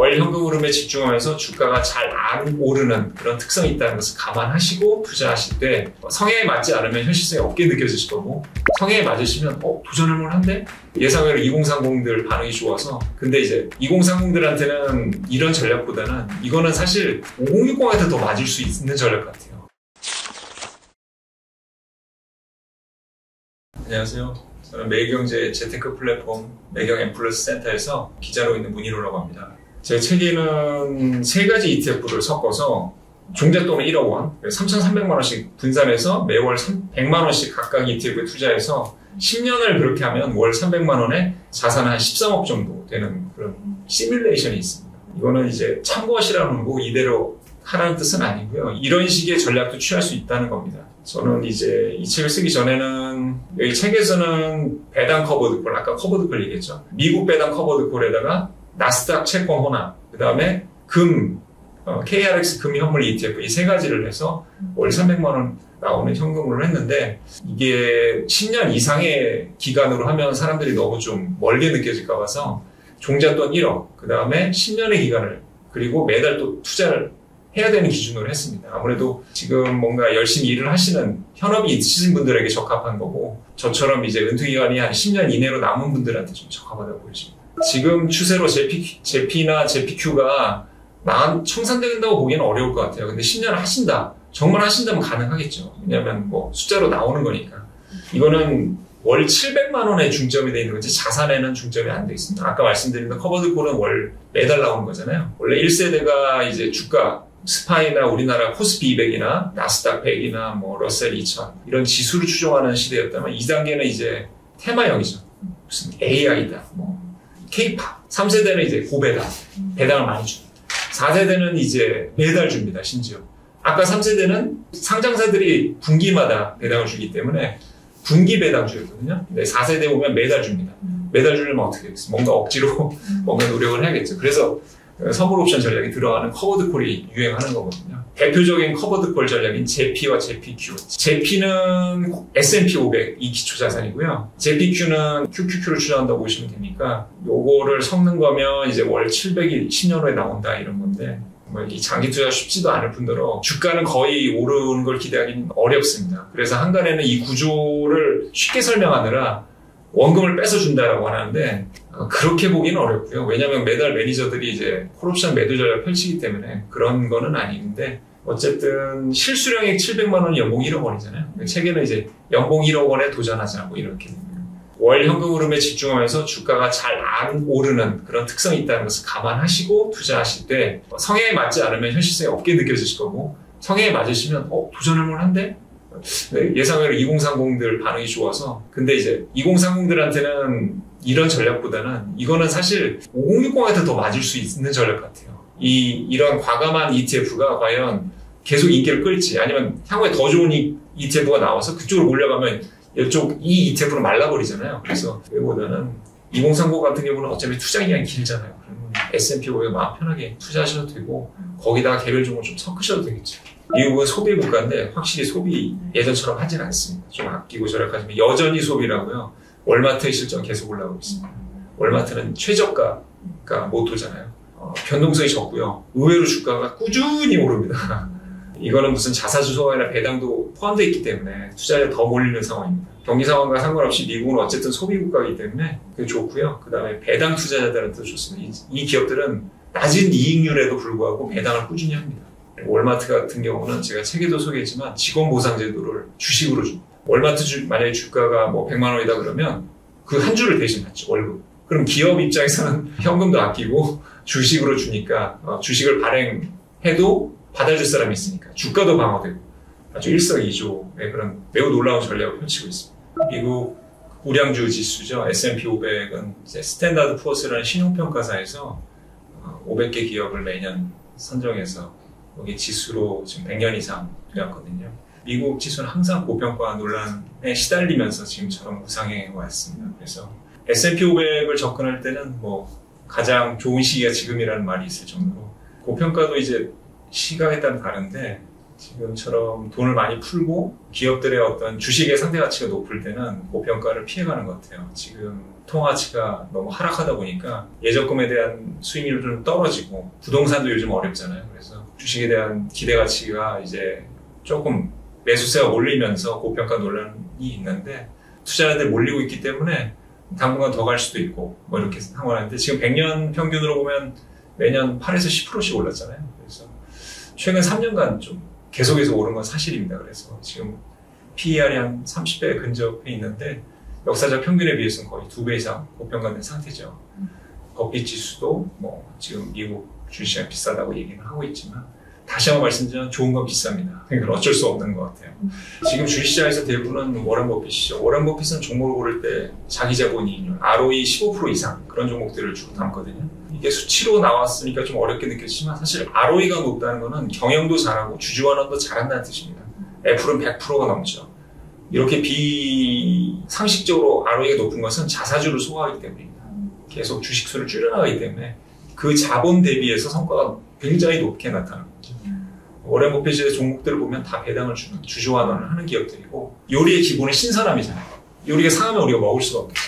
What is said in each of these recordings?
월 현금 흐름에 집중하면서 주가가 잘 안 오르는 그런 특성이 있다는 것을 감안하시고 투자하실 때 성향에 맞지 않으면 현실성이 없게 느껴지실 거고, 성향에 맞으시면 도전할 만한데? 예상외로 2030들 반응이 좋아서. 근데 이제 2030들한테는 이런 전략보다는 이거는 사실 5060한테 더 맞을 수 있는 전략 같아요. 안녕하세요. 저는 매일경제 재테크 플랫폼 매경 엠플러스 센터에서 기자로 있는 문희로라고 합니다. 제 책에는 3가지 ETF를 섞어서 종잣돈은 1억 원, 3,300만 원씩 분산해서 매월 100만 원씩 각각 ETF에 투자해서 10년을 그렇게 하면 월 300만 원에 자산 한 13억 정도 되는 그런 시뮬레이션이 있습니다. 이거는 이제 참고하시라는 거고 이대로 하라는 뜻은 아니고요. 이런 식의 전략도 취할 수 있다는 겁니다. 저는 이제 이 책을 쓰기 전에는 여기 책에서는 배당 커버드 콜, 아까 커버드 콜 얘기했죠. 미국 배당 커버드 콜에다가 나스닥 채권 혼합, 그 다음에 KRX 금 현물 ETF 이 3가지를 해서 월 300만 원 나오는 현금으로 했는데, 이게 10년 이상의 기간으로 하면 사람들이 너무 좀 멀게 느껴질까 봐서 종잣돈 1억, 그 다음에 10년의 기간을, 그리고 매달 또 투자를 해야 되는 기준으로 했습니다. 아무래도 지금 뭔가 열심히 일을 하시는 현업이 있으신 분들에게 적합한 거고, 저처럼 이제 은퇴기간이 한 10년 이내로 남은 분들한테 좀 적합하다고 보여집니다. 지금 추세로 JP나 JPQ가 청산된다고 보기에는 어려울 것 같아요. 근데 10년 하신다, 정말 하신다면 가능하겠죠. 왜냐하면 뭐 숫자로 나오는 거니까. 이거는 월 700만 원에 중점이 되어 있는 건지 자산에는 중점이 안 되어 있습니다. 아까 말씀드린 커버드 콜은 매달 나오는 거잖아요. 원래 1세대가 이제 주가, 스파이나 우리나라 코스피 200이나 나스닥 100이나 뭐 러셀 2000 이런 지수를 추종하는 시대였다면 2단계는 이제 테마형이죠. 무슨 AI다, 뭐 K-팝. 3세대는 이제 고배당, 배당을 많이 줍니다. 4세대는 이제 매달 줍니다. 심지어 아까 3세대는 상장사들이 분기마다 배당을 주기 때문에 분기 배당주였거든요. 근데 4세대 보면 매달 줍니다. 매달 주려면 어떻게 하겠어요? 뭔가 억지로 뭔가 노력을 해야겠죠. 그래서 선물 옵션 전략이 들어가는 커버드 콜이 유행하는 거거든요. 대표적인 커버드 콜 전략인 JP와 JPQ. JP는 S&P 500 이 기초 자산이고요. JPQ는 QQQ를 추정한다고 보시면 되니까 요거를 섞는 거면 이제 월 700이 10년 후에 나온다 이런 건데, 이 장기 투자 쉽지도 않을 뿐더러 주가는 거의 오르는 걸 기대하기는 어렵습니다. 그래서 한간에는 이 구조를 쉽게 설명하느라 원금을 뺏어준다라고 하는데 그렇게 보기는 어렵고요. 왜냐하면 매달 매니저들이 이제 콜옵션 매도 전략을 펼치기 때문에 그런 거는 아닌데, 어쨌든 실수령액 700만 원이 연봉 1억 원이잖아요. 책에는 이제 연봉 1억 원에 도전하자 뭐 이렇게 월 현금 흐름에 집중하면서 주가가 잘 안 오르는 그런 특성이 있다는 것을 감안하시고 투자하실 때 성향에 맞지 않으면 현실성이 없게 느껴지실 거고, 성향에 맞으시면 도전할 만한데? 예상외로 2030들 반응이 좋아서. 근데 이제 2030들한테는 이런 전략보다는 이거는 사실 5060한테 더 맞을 수 있는 전략 같아요. 이런 과감한 ETF가 과연 계속 인기를 끌지, 아니면 향후에 더 좋은 ETF가 나와서 그쪽으로 몰려가면 이 ETF는 말라버리잖아요. 그래서 그보다는 2030 같은 경우는 어차피 투자 기간이 길잖아요. 그러면 S&P 500 마음 편하게 투자하셔도 되고, 거기다가 개별 종목 좀 섞으셔도 되겠죠. 미국은 소비 국가인데 확실히 소비 예전처럼 하진 않습니다. 좀 아끼고 절약하지만 여전히 소비라고요. 월마트의 실적 계속 올라오고 있습니다. 월마트는 최저가가 모토잖아요. 변동성이 적고요. 의외로 주가가 꾸준히 오릅니다. 이거는 무슨 자사주 소화나 배당도 포함되어 있기 때문에 투자에 더 몰리는 상황입니다. 경기 상황과 상관없이 미국은 어쨌든 소비 국가이기 때문에 그게 좋고요. 그 다음에 배당 투자자들한테도 좋습니다. 이 기업들은 낮은 이익률에도 불구하고 배당을 꾸준히 합니다. 월마트 같은 경우는 제가 책에도 소개했지만 직원 보상 제도를 주식으로 줍니다. 월마트 만약에 주가가 뭐 100만 원이다 그러면 그 한 주를 대신 받죠, 월급. 그럼 기업 입장에서는 현금도 아끼고 주식으로 주니까 주식을 발행해도 받아줄 사람이 있으니까 주가도 방어되고 아주 일석이조의 그런 매우 놀라운 전략을 펼치고 있습니다. 미국 우량주 지수죠. S&P 500은 이제 스탠다드 푸어스라는 신용평가사에서 500개 기업을 매년 선정해서 여기 지수로 지금 100년 이상 되었거든요. 미국 지수는 항상 고평가 논란에 시달리면서 지금처럼 우상향해 왔습니다. 그래서 S&P 500을 접근할 때는 뭐 가장 좋은 시기가 지금이라는 말이 있을 정도로, 고평가도 이제 시각에 따라 다른데 지금처럼 돈을 많이 풀고 기업들의 어떤 주식의 상대 가치가 높을 때는 고평가를 피해가는 것 같아요. 지금 통화가치가 너무 하락하다 보니까 예적금에 대한 수익률은 떨어지고 부동산도 요즘 어렵잖아요. 그래서 주식에 대한 기대 가치가 이제 조금 매수세가 몰리면서 고평가 논란이 있는데 투자자들이 몰리고 있기 때문에 당분간 더 갈 수도 있고 뭐 이렇게 상황하는데 지금 100년 평균으로 보면 매년 8에서 10%씩 올랐잖아요. 그래서 최근 3년간 좀 계속해서 오른 건 사실입니다. 그래서 지금 PER이 한 30배 근접해 있는데 역사적 평균에 비해서는 거의 2배 이상 고평가된 상태죠. 버핏 지수도 뭐 지금 미국 주식시장 비싸다고 얘기는 하고 있지만 다시 한번 말씀드리면 좋은 건 비쌉니다. 그러니까 어쩔 수 없는 것 같아요. 지금 주식시장에서 대부분은 워런 버핏이죠. 워런 버핏은 종목을 고를 때 자기 자본 이익률, ROE 15% 이상 그런 종목들을 주로 담거든요. 이게 수치로 나왔으니까 좀 어렵게 느꼈지만 사실 ROE가 높다는 거는 경영도 잘하고 주주환원도 잘한다는 뜻입니다. 애플은 100%가 넘죠. 이렇게 비상식적으로 ROE가 높은 것은 자사주를 소화하기 때문입니다. 계속 주식수를 줄여나가기 때문에 그 자본 대비해서 성과가 굉장히 높게 나타나는 거죠. 워렌 버핏의 종목들을 보면 다 배당을 주는 주주환원을 하는 기업들이고 요리의 기본은 신선함이잖아요. 요리가 상하면 우리가 먹을 수가 없겠죠.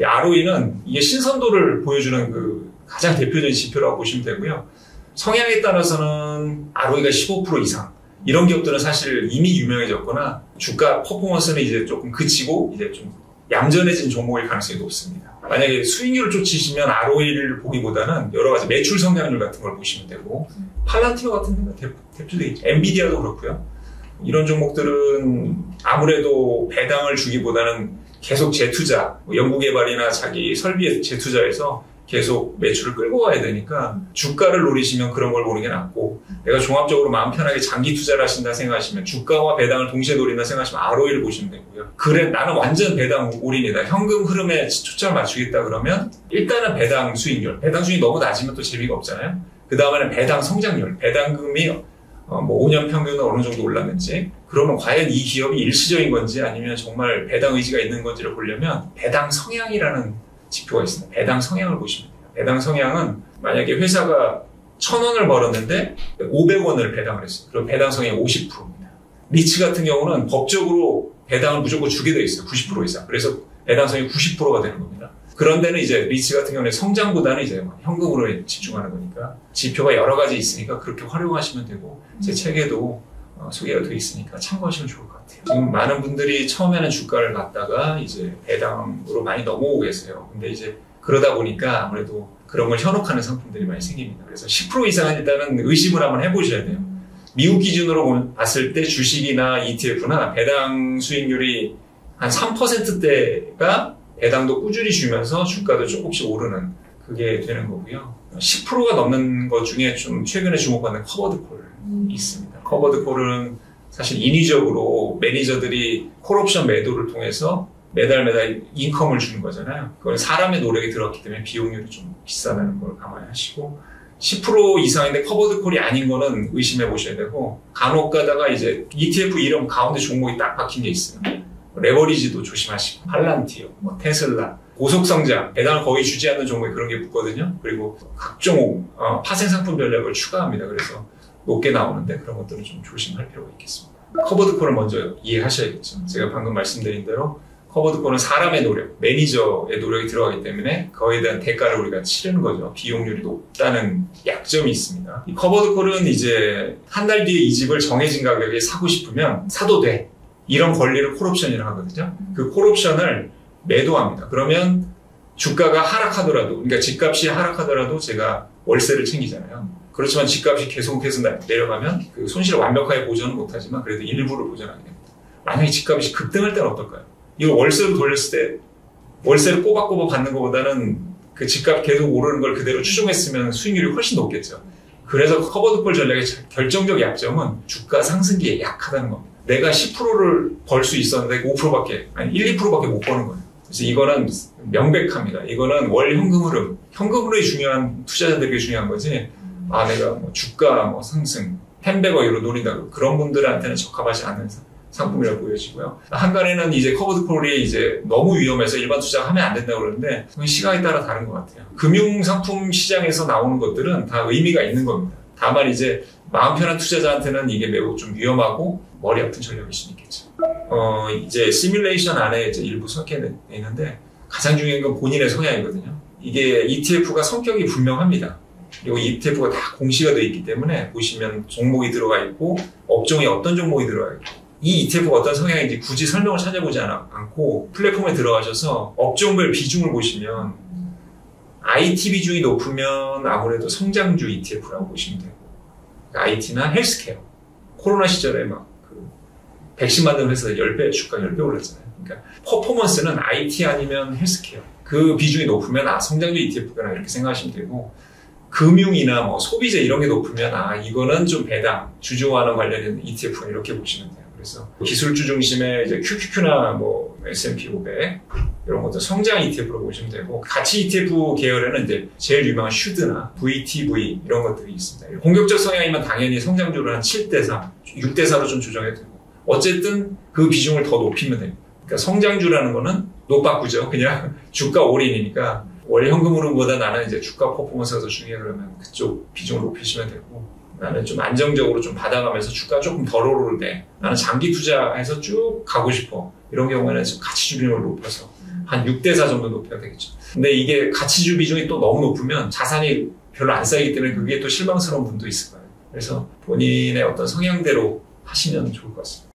ROE는 이게 신선도를 보여주는 그 가장 대표적인 지표라고 보시면 되고요. 성향에 따라서는 ROE가 15% 이상 이런 기업들은 사실 이미 유명해졌거나 주가 퍼포먼스는 이제 조금 그치고 이제 좀 얌전해진 종목일 가능성이 높습니다. 만약에 수익률을 쫓으시면 ROE를 보기보다는 여러 가지 매출 성장률 같은 걸 보시면 되고 팔란티어 같은 데가 대표적이죠. 엔비디아도 그렇고요. 이런 종목들은 아무래도 배당을 주기보다는 계속 재투자, 연구개발이나 자기 설비에 재투자해서 계속 매출을 끌고 가야 되니까 주가를 노리시면 그런 걸 보는 게 낫고 내가 종합적으로 마음 편하게 장기 투자를 하신다 생각하시면 주가와 배당을 동시에 노린다 생각하시면 ROE를 보시면 되고요. 그래 나는 완전 배당 올인이다. 현금 흐름에 초점을 맞추겠다 그러면 일단은 배당 수익률. 배당 수익이 너무 낮으면 또 재미가 없잖아요. 그 다음에는 배당 성장률. 배당금이 뭐 5년 평균은 어느 정도 올랐는지 그러면 과연 이 기업이 일시적인 건지 아니면 정말 배당 의지가 있는 건지를 보려면 배당 성향이라는 지표가 있습니다. 배당 성향을 보시면 돼요. 배당 성향은 만약에 회사가 1,000원을 벌었는데 500원을 배당을 했어요. 그럼 배당 성향이 50%입니다. 리츠 같은 경우는 법적으로 배당을 무조건 주게 돼 있어요. 90% 이상. 그래서 배당 성향이 90%가 되는 겁니다. 그런 데는 이제 리츠 같은 경우는 성장보다는 이제 현금으로 집중하는 거니까 지표가 여러 가지 있으니까 그렇게 활용하시면 되고 제 책에도 소개가 되어 있으니까 참고하시면 좋을 것 같아요. 지금 많은 분들이 처음에는 주가를 갖다가 이제 배당으로 많이 넘어오고 계세요. 근데 이제 그러다 보니까 아무래도 그런 걸 현혹하는 상품들이 많이 생깁니다. 그래서 10% 이상은 일단은 의심을 한번 해보셔야 돼요. 미국 기준으로 봤을 때 주식이나 ETF나 배당 수익률이 한 3%대가 배당도 꾸준히 주면서 주가도 조금씩 오르는 그게 되는 거고요. 10%가 넘는 것 중에 좀 최근에 주목받는 커버드 콜이 있습니다. 커버드 콜은 사실 인위적으로 매니저들이 콜옵션 매도를 통해서 매달 인컴을 주는 거잖아요. 그건 사람의 노력이 들어갔기 때문에 비용률이 좀 비싸다는 걸 감안하시고 10% 이상인데 커버드 콜이 아닌 거는 의심해 보셔야 되고 간혹 가다가 이제 ETF 이름 가운데 종목이 딱 박힌 게 있어요. 레버리지도 조심하시고 팔란티어, 뭐 테슬라, 고속성장, 배당을 거의 주지 않는 종목에 그런 게 붙거든요. 그리고 각종 파생상품 전략을 추가합니다. 그래서 높게 나오는데 그런 것들은 좀 조심할 필요가 있겠습니다. 커버드 콜을 먼저 이해하셔야겠죠. 제가 방금 말씀드린 대로 커버드 콜은 사람의 노력, 매니저의 노력이 들어가기 때문에 그거에 대한 대가를 우리가 치르는 거죠. 비용률이 높다는 약점이 있습니다. 이 커버드 콜은 이제 한 달 뒤에 이 집을 정해진 가격에 사고 싶으면 사도 돼. 이런 권리를 콜옵션이라고 하거든요. 그 콜옵션을 매도합니다. 그러면 주가가 하락하더라도, 그러니까 집값이 하락하더라도 제가 월세를 챙기잖아요. 그렇지만 집값이 계속해서 내려가면 그 손실을 완벽하게 보전은 못하지만 그래도 일부를 보전하게 됩니다. 만약에 집값이 급등할 때는 어떨까요? 이거 월세로 돌렸을 때 월세를 꼬박꼬박 받는 것보다는 그 집값 계속 오르는 걸 그대로 추종했으면 수익률이 훨씬 높겠죠. 그래서 커버드콜 전략의 결정적 약점은 주가 상승기에 약하다는 겁니다. 내가 10%를 벌 수 있었는데 5%밖에, 아니 1, 2%밖에 못 버는 거예요. 그래서 이거는 명백합니다. 이거는 월 현금 흐름, 현금 흐름이 중요한 투자자들에게 중요한 거지. 아, 내가 뭐 주가 뭐 상승, 햄버거로 노린다. 그런 분들한테는 적합하지 않는 상품이라고 보여지고요. 한간에는 이제 커버드콜이 이제 너무 위험해서 일반 투자하면 안 된다고 그러는데 그건 시각에 따라 다른 것 같아요. 금융상품 시장에서 나오는 것들은 다 의미가 있는 겁니다. 다만 이제 마음 편한 투자자한테는 이게 매우 좀 위험하고 머리 아픈 전략일 수 있겠죠. 이제 시뮬레이션 안에 이제 일부 섞여 있는데 가장 중요한 건 본인의 성향이거든요. 이게 ETF가 성격이 분명합니다. 그리고 ETF가 다 공시가 되어 있기 때문에 보시면 종목이 들어가 있고 업종에 어떤 종목이 들어가 있고 이 ETF가 어떤 성향인지 굳이 설명을 찾아보지 않고 플랫폼에 들어가셔서 업종별 비중을 보시면 IT 비중이 높으면 아무래도 성장주 ETF라고 보시면 되고 IT나 헬스케어 코로나 시절에 막 백신 만드는 회사들 10배 주가 10배 올랐잖아요. 그러니까 퍼포먼스는 IT 아니면 헬스케어 그 비중이 높으면 성장주 ETF구나 이렇게 생각하시면 되고 금융이나 뭐 소비재 이런 게 높으면 이거는 좀 배당 주주와는 관련된 ETF 이렇게 보시면 돼요. 그래서 기술주 중심의 이제 QQQ나 뭐 S&P 500 이런 것도 성장 ETF로 보시면 되고 가치 ETF 계열에는 이제 제일 유명한 슈드나 VTV 이런 것들이 있습니다. 공격적 성향이면 당연히 성장주를 한 7대4, 6대4로 좀 조정해도 되고 어쨌든 그 비중을 더 높이면 됩니다. 그러니까 성장주라는 거는 못 바꾸죠. 그냥 주가 올인이니까 원래 현금 흐름보다 나는 이제 주가 퍼포먼스가 더 중요해 그러면 그쪽 비중을 높이시면 되고 나는 좀 안정적으로 좀 받아가면서 주가 조금 덜 오를 때 나는 장기 투자해서 쭉 가고 싶어. 이런 경우에는 지금 가치주 비중을 높여서 한 6대4 정도 높여야 되겠죠. 근데 이게 가치주 비중이 또 너무 높으면 자산이 별로 안 쌓이기 때문에 그게 또 실망스러운 분도 있을 거예요. 그래서 본인의 어떤 성향대로 하시면 좋을 것 같습니다.